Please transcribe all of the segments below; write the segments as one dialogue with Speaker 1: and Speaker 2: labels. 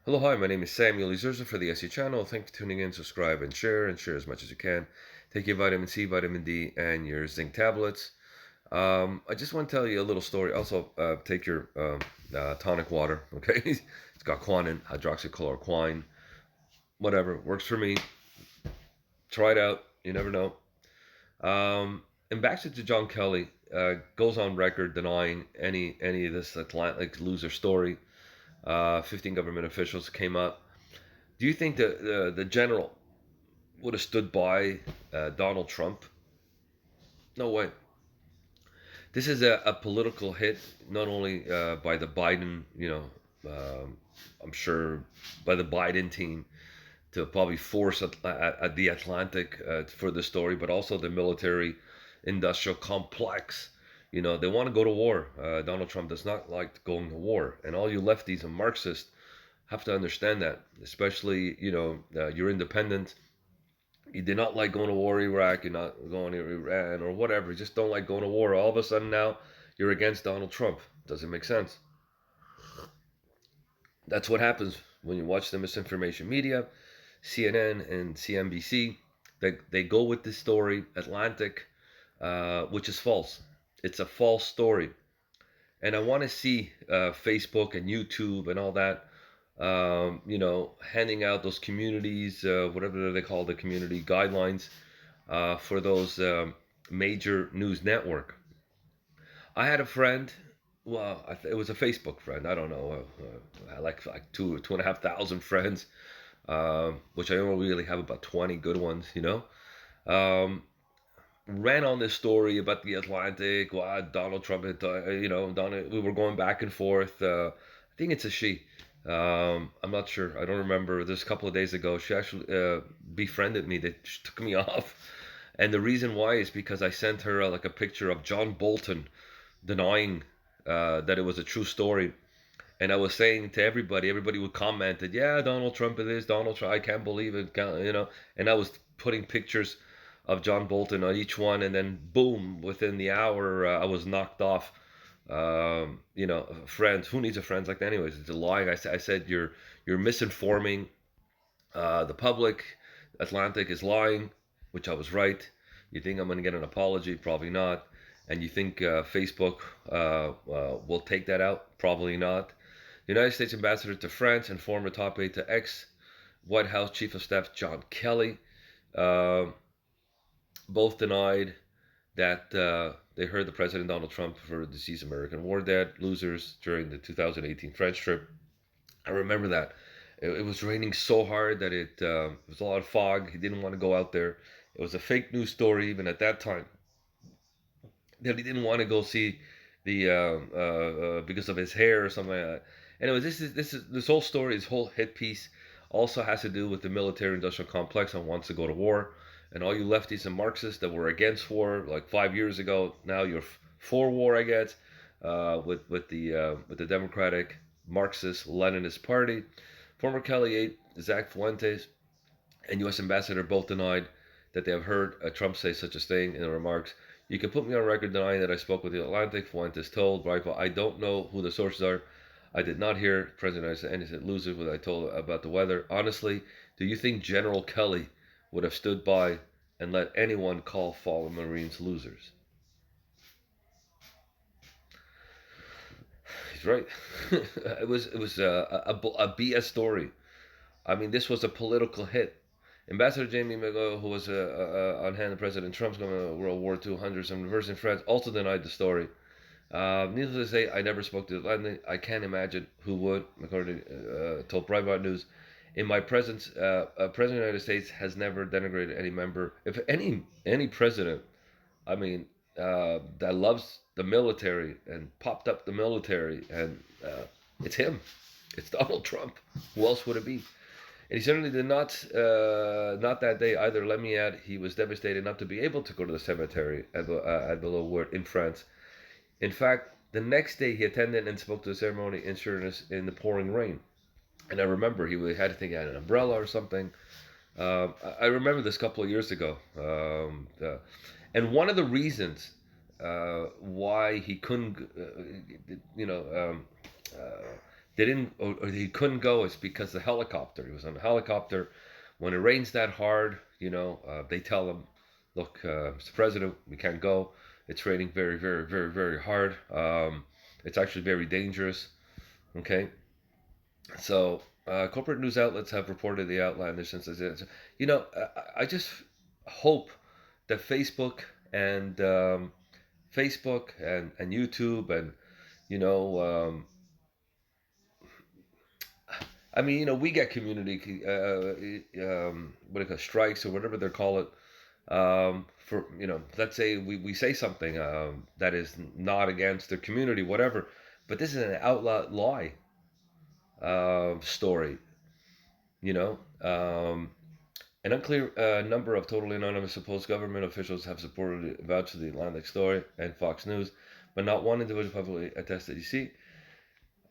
Speaker 1: Hello, hi, my name is Samuel Izurza for the SU channel. Thank you for tuning in, subscribe, and share as much as you can. Take your vitamin C, vitamin D, and your zinc tablets. I just want to tell you a little story. Also, take your tonic water, okay? It's got quinine, hydroxychloroquine, whatever. Works for me. Try it out. You never know. Ambassador to John Kelly goes on record denying any of this Atlantic loser story. 15 government officials came up. Do you think the general would have stood by Donald Trump? No way. This is a political hit, not only by the Biden, I'm sure by the Biden team to probably force at the Atlantic for the story, but also the military industrial complex. They want to go to war. Donald Trump does not like going to war. And all you lefties and Marxists have to understand that, especially, you're independent. You did not like going to war in Iraq, you're not going to Iran or whatever. You just don't like going to war. All of a sudden now you're against Donald Trump. Doesn't make sense. That's what happens when you watch the misinformation media, CNN and CNBC. They go with this story, Atlantic, which is false. It's a false story. And I want to see Facebook and YouTube and all that, handing out those communities, whatever they call the community guidelines for those major news network. I had a friend. Well, it was a Facebook friend. I don't know. I like two and a half thousand friends, which I only really have about 20 good ones. Um, ran on this story about the Atlantic. Wow, Donald Trump had, Donald. We were going back and forth. I think it's a she. I'm not sure. I don't remember. This a couple of days ago, she actually befriended me. That she took me off, and the reason why is because I sent her like a picture of John Bolton denying that it was a true story. And I was saying to everybody would comment that, yeah, Donald Trump it is, Donald Trump, I can't believe it, and I was putting pictures of John Bolton on each one, and then boom, within the hour, I was knocked off. Friends, who needs a friends like that? Anyways, it's a lying. I said you're misinforming the public. Atlantic is lying, which I was right. You think I'm going to get an apology? Probably not. And you think Facebook will take that out? Probably not. The United States Ambassador to France and former top aide to ex White House Chief of Staff John Kelly uh, both denied that they heard the President Donald Trump for deceased American war dead losers during the 2018 French trip. I remember that. It was raining so hard that it was a lot of fog. He didn't want to go out there. It was a fake news story even at that time that he didn't want to go see the because of his hair or something like that. Anyways, this whole story, this whole hit piece, also has to do with the military-industrial complex and wants to go to war. And all you lefties and Marxists that were against war like 5 years ago, now you're for war, I guess, with the Democratic Marxist Leninist Party. Former Kelly aide Zach Fuentes and U.S. Ambassador both denied that they have heard Trump say such a thing in the remarks. You can put me on record denying that I spoke with the Atlantic. Fuentes told Brightful, I don't know who the sources are. I did not hear President said anything loser what I told about the weather. Honestly, do you think General Kelly would have stood by and let anyone call fallen Marines losers? He's right. It was a BS story. I mean, this was a political hit. Ambassador Jamie McGo, who was on hand in President Trump's government of World War II hundreds anniversary in France, also denied the story. Needless to say, I never spoke to Atlantic. I can't imagine who would, according to told Breitbart News. In my presence, President of the United States has never denigrated any member. If any president, I mean, that loves the military and popped up the military, and it's him. It's Donald Trump. Who else would it be? And he certainly did not that day either. Let me add, he was devastated not to be able to go to the cemetery at Below in France. In fact, the next day he attended and spoke to the ceremony in Sheerness in the pouring rain. And I remember he had to think he had an umbrella or something. I remember this a couple of years ago. And one of the reasons why he couldn't, uh, they didn't, or he couldn't go is because the helicopter. He was on a helicopter. When it rains that hard, they tell him, "Look, Mr. President, we can't go. It's raining very, very, very, very hard. It's actually very dangerous." Okay, so corporate news outlets have reported the outlandish incidents. I just hope that Facebook and YouTube and you know we get community what do you call strikes or whatever they call it, for let's say we say something that is not against the community, whatever, but this is an outlaw lie story. you know um, an unclear number of totally anonymous supposed government officials have supported vouched for the Atlantic story and Fox News, but not one individual publicly attested. You see,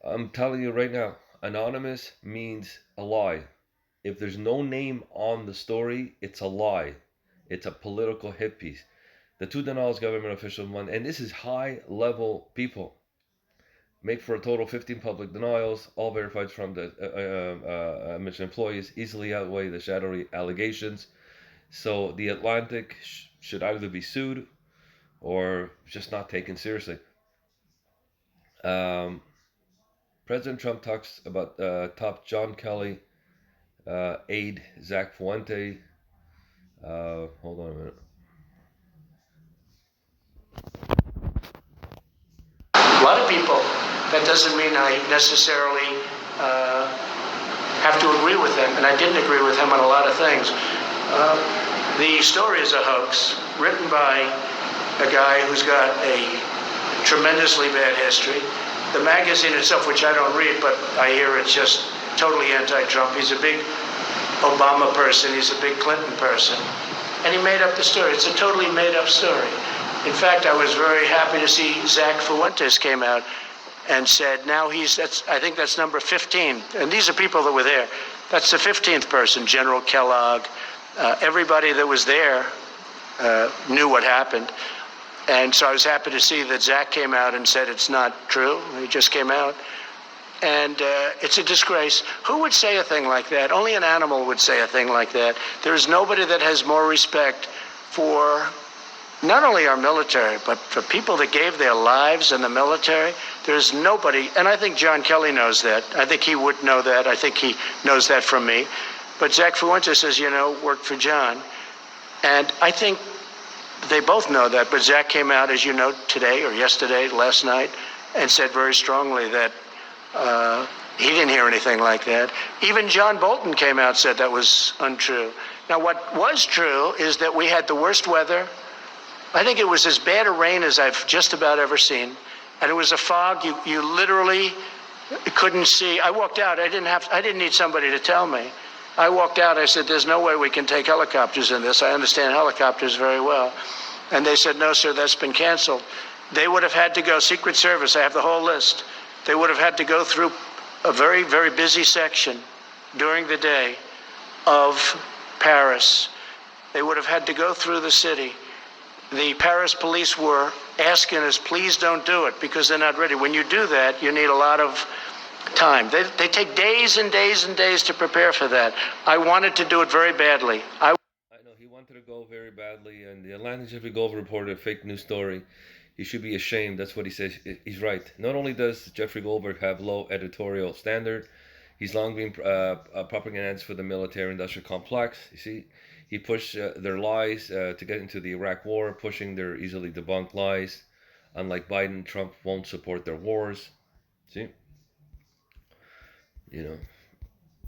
Speaker 1: I'm telling you right now, anonymous means a lie. If there's no name on the story, it's a lie. It's a political hit piece. The two denials government officials won, and this is high level people, make for a total of 15 public denials, all verified from the mission employees, easily outweigh the shadowy allegations. So the Atlantic should either be sued or just not taken seriously. Um, President Trump talks about top John Kelly, aide Zach Fuente. Hold on a minute.
Speaker 2: A lot of people. That doesn't mean I necessarily have to agree with them, and I didn't agree with him on a lot of things. The story is a hoax written by a guy who's got a tremendously bad history. The magazine itself, which I don't read, but I hear it's just totally anti-Trump. He's a big Obama person. He's a big Clinton person. And he made up the story. It's a totally made-up story. In fact, I was very happy to see Zach Fuentes came out and said now I think that's number 15. And these are people that were there. That's the 15th person, General Kellogg. Everybody that was there knew what happened. And so I was happy to see that Zach came out and said it's not true. He just came out. And it's a disgrace. Who would say a thing like that? Only an animal would say a thing like that. There is nobody that has more respect for not only our military, but for people that gave their lives in the military. There's nobody, and I think John Kelly knows that. I think he would know that. I think he knows that from me. But Zach Fuentes says, worked for John. And I think they both know that. But Zach came out, as you know, today or yesterday, last night, and said very strongly that he didn't hear anything like that. Even John Bolton came out and said that was untrue. Now, what was true is that we had the worst weather. I think it was as bad a rain as I've just about ever seen. And it was a fog. You literally couldn't see. I walked out. I didn't need somebody to tell me. I walked out. I said, there's no way we can take helicopters in this. I understand helicopters very well. And they said, no, sir, that's been canceled. They would have had to go, Secret Service, I have the whole list. They would have had to go through a very, very busy section during the day of Paris. They would have had to go through the city. The Paris police were asking us, please don't do it, because they're not ready. When you do that, you need a lot of time. They take days and days and days to prepare for that. I wanted to do it very badly. I
Speaker 1: know he wanted to go very badly, and the Atlantic Jeffrey Goldberg reported a fake news story. He should be ashamed. That's what he says. He's right. Not only does Jeffrey Goldberg have low editorial standard, he's long been propagandist for the military-industrial complex. You see, he pushed their lies to get into the Iraq War, pushing their easily debunked lies. Unlike Biden, Trump won't support their wars. See?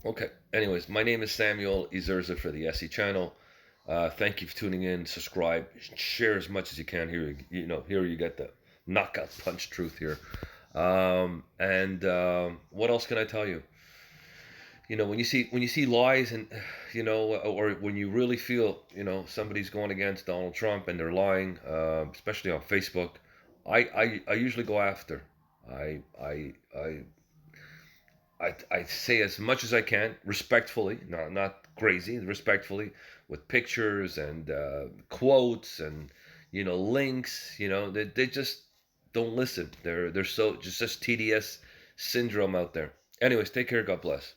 Speaker 1: Okay. Anyways, my name is Samuel Izerza for the SE channel. Thank you for tuning in. Subscribe, share as much as you can. Here you get the knockout punch truth here. What else can I tell you? When you see lies and or when you really feel somebody's going against Donald Trump and they're lying, especially on Facebook, I usually go after. I say as much as I can, respectfully, not crazy, respectfully, with pictures and quotes and links. They just don't listen. They're so just TDS syndrome out there. Anyways, take care. God bless.